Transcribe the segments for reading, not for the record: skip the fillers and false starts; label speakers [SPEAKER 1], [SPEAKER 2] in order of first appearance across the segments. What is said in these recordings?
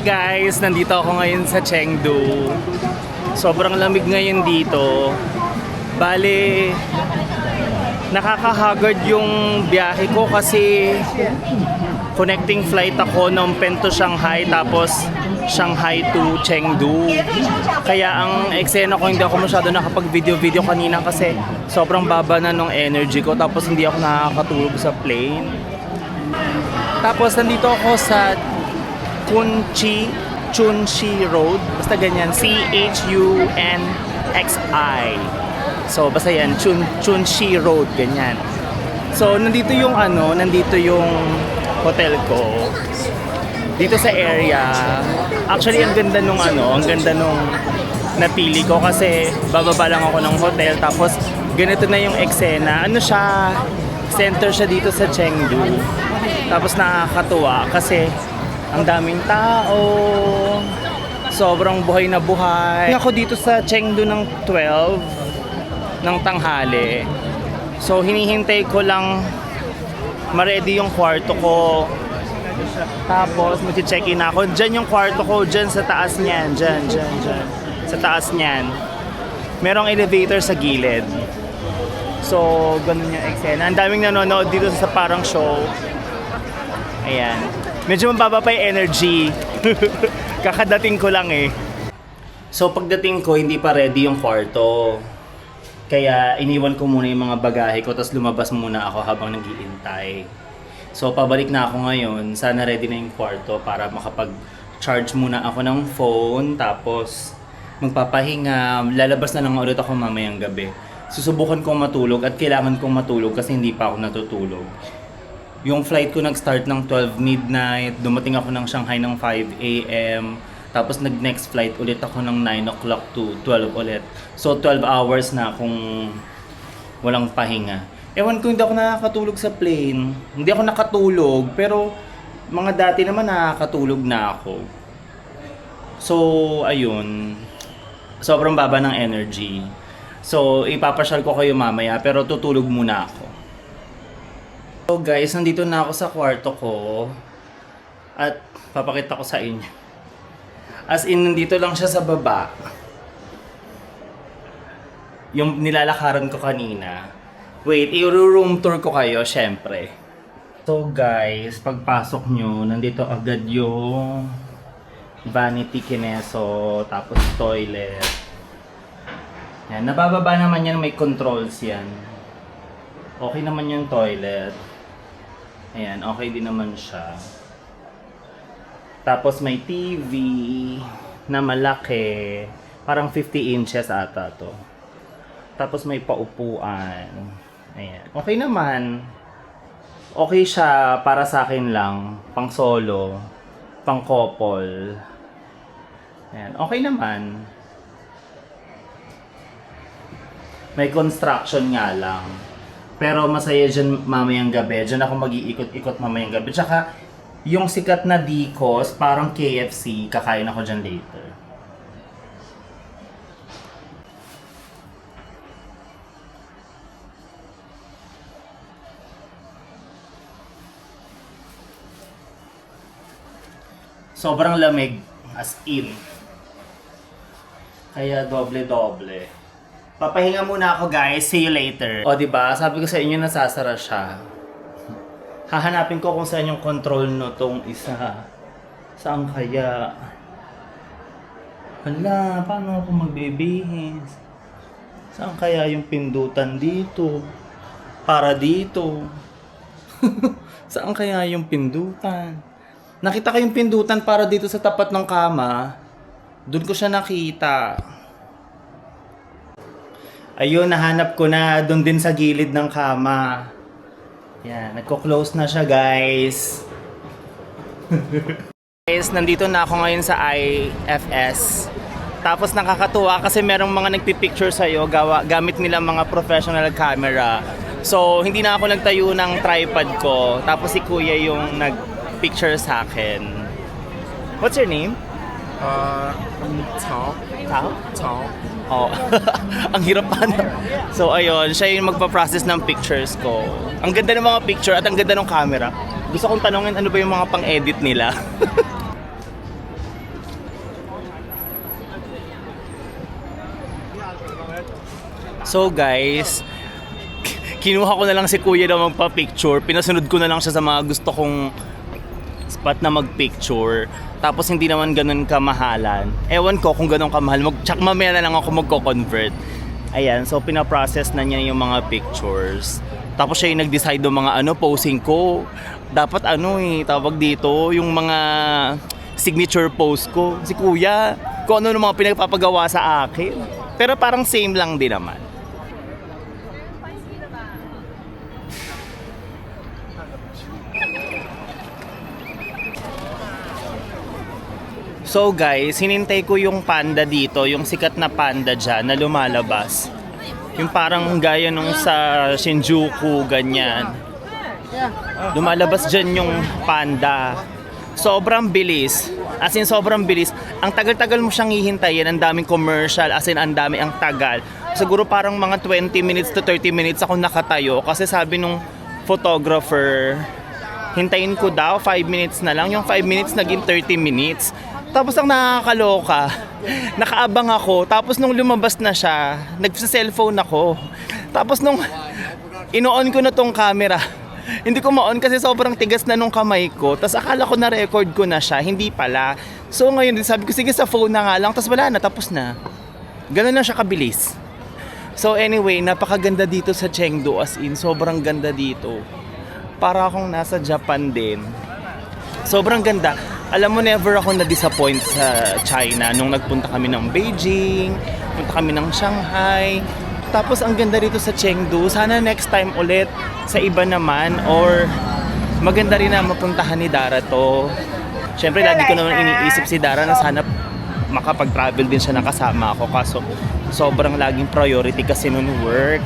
[SPEAKER 1] guys, nandito ako ngayon sa Chengdu. Sobrang lamig ngayon dito. Bale, nakaka-haggard yung biyahe ko kasi connecting flight ako Phnom Penh to Shanghai tapos Shanghai to Chengdu. Kaya ang eksena ko, hindi ako masyado nakapag-video kanina kasi sobrang baba na nung energy ko tapos hindi ako nakakatulog sa plane. Tapos nandito ako sa Chunxi Road. Basta ganyan, CHUNXI. So basta yan, Chunxi Road, ganyan. So nandito yung hotel ko. Dito sa area. Actually ang ganda nung napili ko kasi bababa lang ako ng hotel tapos ganito na yung eksena. Center siya dito sa Chengdu. Tapos nakakatuwa kasi ang daming tao. Sobrang buhay na buhay. Ako dito sa Chengdu ng 12 ng tanghali. So hinihintay ko lang ma-ready yung kwarto ko. Tapos mag-check-in ako. Diyan yung kwarto ko, diyan sa taas niyan. Diyan. Sa taas niyan. Merong elevator sa gilid. So, ganun yung eksena. Ang daming nanonood dito sa parang show. Ayan. Medyo mababa pa yung energy. Kakadating ko lang eh. So, pagdating ko, hindi pa ready yung kwarto. Kaya, iniwan ko muna yung mga bagahe ko, tapos lumabas muna ako habang nag-iintay. So, pabalik na ako ngayon. Sana ready na yung kwarto para makapag-charge muna ako ng phone. Tapos, magpapahinga. Lalabas na lang ulit ako mamayang gabi. Susubukan kong matulog at kailangan kong matulog kasi hindi pa ako natutulog. Yung flight ko nag-start ng 12 midnight, dumating ako ng Shanghai ng 5 AM, tapos nag-next flight ulit ako ng 9 o'clock to 12 ulit. So 12 hours na akong walang pahinga. Ewan ko, hindi ako nakakatulog sa plane. Hindi ako nakatulog, pero mga dati naman nakakatulog na ako. So ayun, sobrang baba ng energy. So, ipapasyal ko kayo mamaya, pero tutulog muna ako. So guys, nandito na ako sa kwarto ko. At papakita ko sa inyo. As in, nandito lang siya sa baba. Yung nilalakaran ko kanina. Wait, i-room tour ko kayo, syempre. So guys, pagpasok nyo, nandito agad yung vanity kineso, tapos toilet. Yan, nabababa naman yan, may controls yan. Okay naman yung toilet. Ayan, okay din naman siya. Tapos may TV na malaki. Parang 50 inches ata to. Tapos may paupuan. Ayan, okay naman. Okay siya para sa akin lang. Pang solo. Pang couple. Ayan, okay naman. May construction nga lang. Pero masaya dyan mamayang gabi. Dyan ako mag-iikot-ikot mamayang gabi. Tsaka, yung sikat na Dicos, parang KFC, kakain ako dyan later. Sobrang lamig, as in. Kaya doble-doble. Papahinga muna ako guys, see you later. O diba, sabi ko sa inyo nasasara siya. Hahanapin ko kung saan yung control no tong isa. Saan kaya? Hala, paano ako magbibihis? Saan kaya yung pindutan dito? Para dito. Saan kaya yung pindutan? Nakita ko yung pindutan para dito sa tapat ng kama. Doon ko siya nakita. Ayun, nahanap ko na doon din sa gilid ng kama. Yan, nagko-close na siya guys. Guys, nandito na ako ngayon sa IFS. Tapos nakakatuwa kasi merong mga nagpipicture sa'yo gamit nila mga professional camera. So, hindi na ako nagtayo ng tripod ko. Tapos si kuya yung nagpicture sa akin. What's your name?
[SPEAKER 2] Cao.
[SPEAKER 1] Tao?
[SPEAKER 2] Cao.
[SPEAKER 1] Oh, ang hirap pa na. So ayun, siya yung magpa-process ng pictures ko. Ang ganda ng mga picture at ang ganda ng camera. Gusto kong tanongin ano ba yung mga pang-edit nila. So guys, kinuha ko na lang si kuya na magpa-picture. Pinasunod ko na lang siya sa mga gusto kong spot na mag-picture. Tapos hindi naman ganun kamahalan. Ewan ko kung ganun kamahal. Tsak mamaya na lang ako magko-convert. Ayan, so pinaprocess na niya yung mga pictures. Tapos siya yung nag-decide ng mga posing ko. Dapat tawag dito, yung mga signature pose ko. Si kuya, kung ano ng mga pinagpapagawa sa akin. Pero parang same lang din naman. So guys, hinintay ko yung panda dito, yung sikat na panda dyan na lumalabas. Yung parang gaya nung sa Shinjuku, ganyan. Lumalabas dyan yung panda. Sobrang bilis. As in, sobrang bilis. Ang tagal-tagal mo siyang hihintayin. Ang daming commercial. As in, ang dami, ang tagal. Siguro parang mga 20 minutes to 30 minutes ako nakatayo. Kasi sabi nung photographer, hintayin ko daw 5 minutes na lang. Yung 5 minutes naging 30 minutes. Tapos ang nakakaloka, nakaabang ako. Tapos nung lumabas na siya, nagsa-cellphone ako. Tapos nung ino-on ko na tong camera, hindi ko ma-on kasi sobrang tigas na nung kamay ko. Tapos akala ko na record ko na siya, hindi pala. So ngayon sabi ko, sige sa phone na nga lang. Tapos wala na, tapos na. Ganun na siya kabilis. So anyway, napakaganda dito sa Chengdu, as in, sobrang ganda dito. Para akong nasa Japan din. Sobrang ganda. Alam mo, never ako na-disappoint sa China nung nagpunta kami ng Beijing, punta kami ng Shanghai. Tapos ang ganda rito sa Chengdu. Sana next time ulit sa iba naman, or maganda rin na mapuntahan ni Dara to. Siyempre, lagi ko naman iniisip si Dara na sana makapag-travel din siya, nakasama ako. Kaso sobrang laging priority kasi nun work.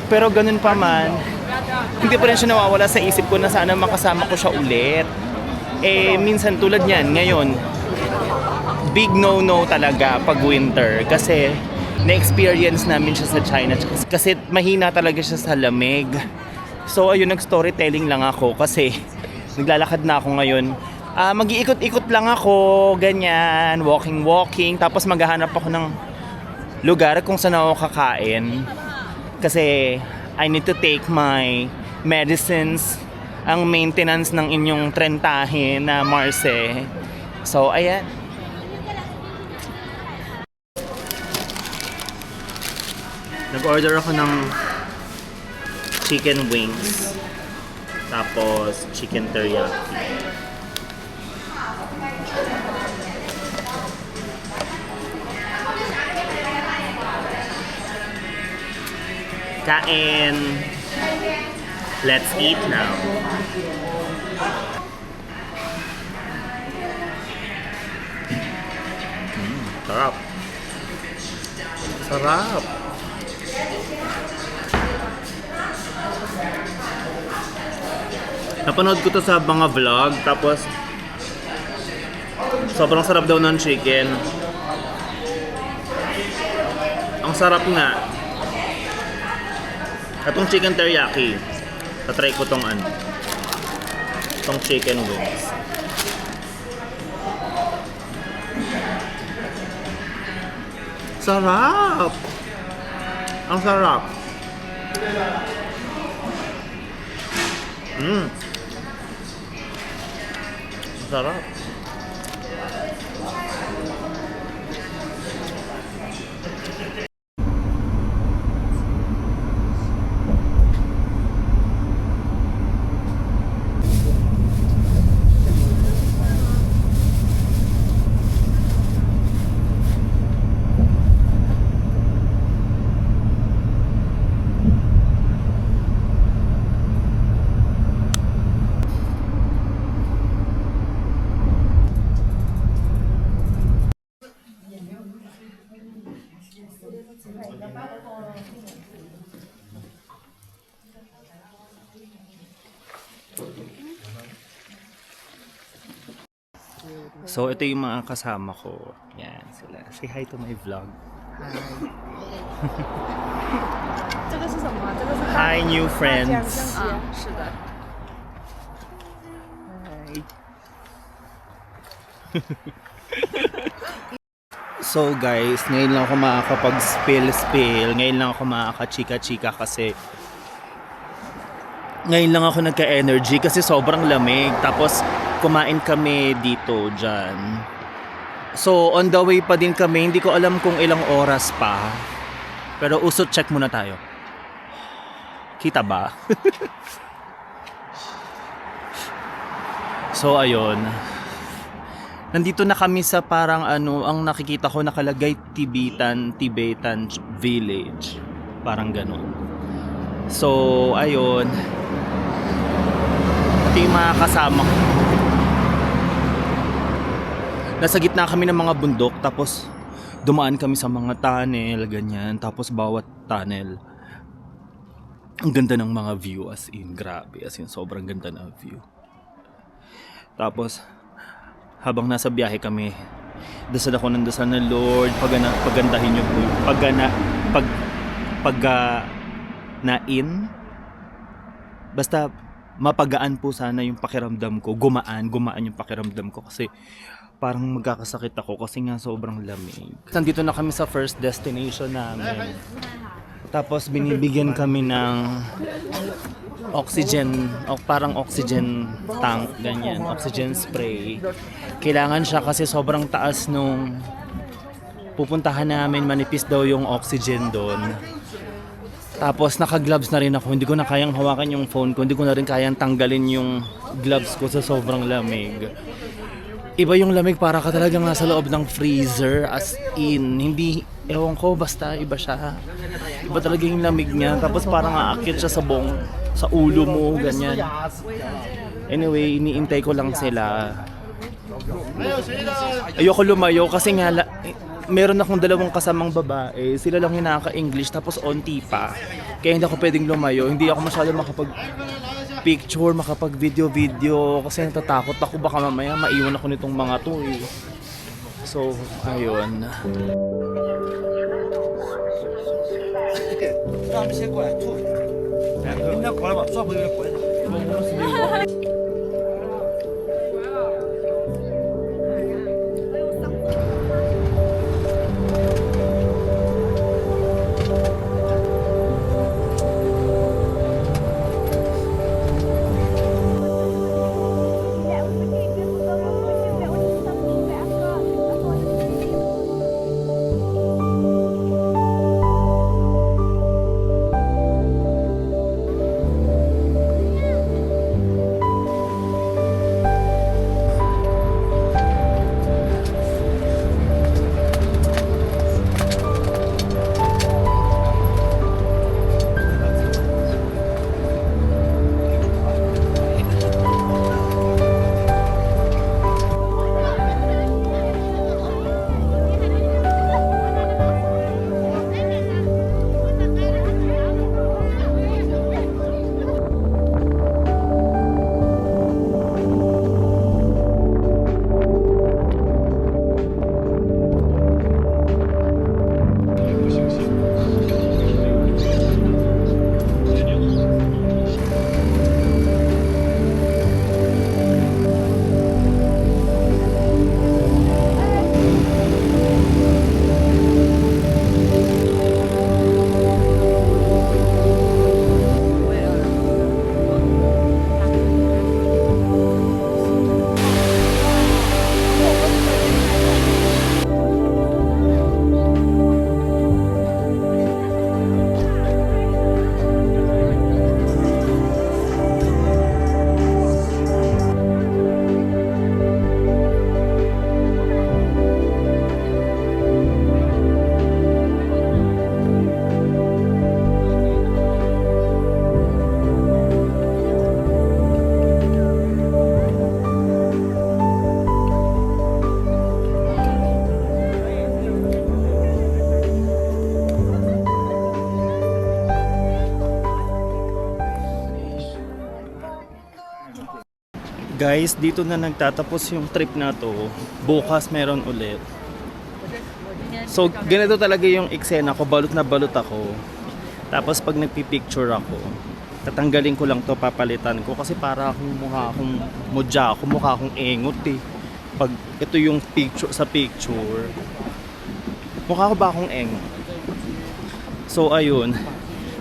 [SPEAKER 1] Pero ganun pa man, hindi pa rin siya nawawala sa isip ko na sana makasama ko siya ulit. Minsan tulad niyan, ngayon, big no-no talaga pag winter. Kasi na-experience namin siya sa China. Kasi mahina talaga siya sa lamig. So ayun, nag-storytelling lang ako kasi naglalakad na ako ngayon. Mag-iikot-ikot lang ako, ganyan, walking. Tapos maghahanap ako ng lugar kung saan ako kakain. Kasi I need to take my medicines, ang maintenance ng inyong trentahe na Marse. So, ayan. Nag-order ako ng chicken wings. Tapos, chicken teriyaki. Kain. Let's eat now. Sarap. Sarap. Napanood ko to sa mga vlog, tapos sobrang sarap daw ng chicken. Ang sarap nga. Itong chicken teriyaki, tatry ko tong itong chicken wings. Sarap! Ang sarap! Sarap! So, ito yung mga kasama ko. Yan, sila. Say hi to my vlog.
[SPEAKER 2] 这个是什么？这个是
[SPEAKER 1] Hi, new
[SPEAKER 2] 酱
[SPEAKER 1] friends.
[SPEAKER 2] 香鸡，是的。
[SPEAKER 1] Hi. So guys, ngayon lang ako makakapag-spill. Ngayon lang ako makaka-chika-chika kasi ngayon lang ako nagka-energy kasi sobrang lamig. Tapos kumain kami dito dyan. So on the way pa din kami. Hindi ko alam kung ilang oras pa. Pero usot check muna tayo. Kita ba? So ayun. Nandito na kami sa parang ang nakikita ko nakalagay Tibetan Village. Parang ganun. So, ayun. Ito yung mga kasama ko. Nasa gitna kami ng mga bundok, tapos dumaan kami sa mga tunnel, ganyan. Tapos bawat tunnel, ang ganda ng mga view, as in, grabe. As in, sobrang ganda ng view. Tapos, habang nasa biyahe kami, dasal ako ng dasal na Lord, pagandahin niyo po, basta mapagaan po sana yung pakiramdam ko, gumaan yung pakiramdam ko kasi parang magkakasakit ako kasi nga sobrang lamig. Nandito na kami sa first destination namin. Tapos binibigyan kami ng oxygen, parang oxygen tank, ganyan, oxygen spray. Kailangan siya kasi sobrang taas nung pupuntahan namin, manipis daw yung oxygen doon. Tapos naka-gloves na rin ako, hindi ko na kayang hawakan yung phone ko, hindi ko na rin kayang tanggalin yung gloves ko sa sobrang lamig. Iba yung lamig, para ka talagang nasa loob ng freezer, as in, hindi, ewan ko, basta iba siya. Iba talaga yung lamig niya, tapos parang aakyat siya sa ulo mo, ganyan. Anyway, iniintay ko lang sila. Ayoko lumayo kasi nga meron akong dalawang kasamang babae, sila lang yung nakaka-English, tapos onti pa. Kaya hindi ako pwedeng lumayo, hindi ako masyado makapag-picture, makapag-video kasi natatakot ako baka mamaya maiwan ako nitong mga to eh. So, ayun. Guys, dito na nagtatapos yung trip na to. Bukas meron ulit. So, ganito talaga yung eksena ko. Balot na balot ako. Tapos pag nagpipicture ako, tatanggalin ko lang to, papalitan ko. Kasi para akong mukha akong mukha akong engot eh. Pag ito yung picture sa picture. Mukha ko ba akong eng? So ayun.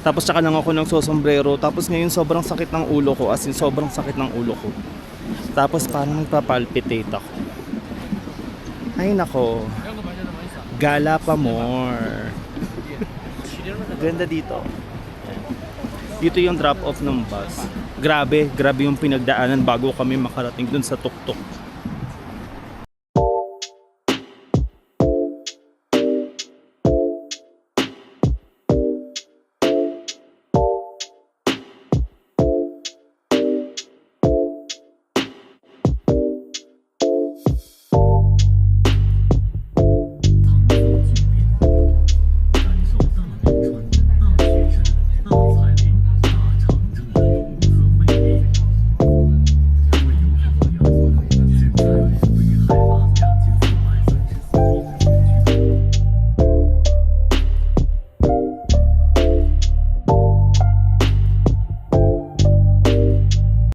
[SPEAKER 1] Tapos tsaka lang ako ng sosombrero. Tapos ngayon sobrang sakit ng ulo ko. As in sobrang sakit ng ulo ko. Tapos parang nagpapalpitate ako. Ay nako. Gala pa more. Ganda dito. Dito yung drop off ng bus. Grabe yung pinagdaanan bago kami makarating dun sa tuktok.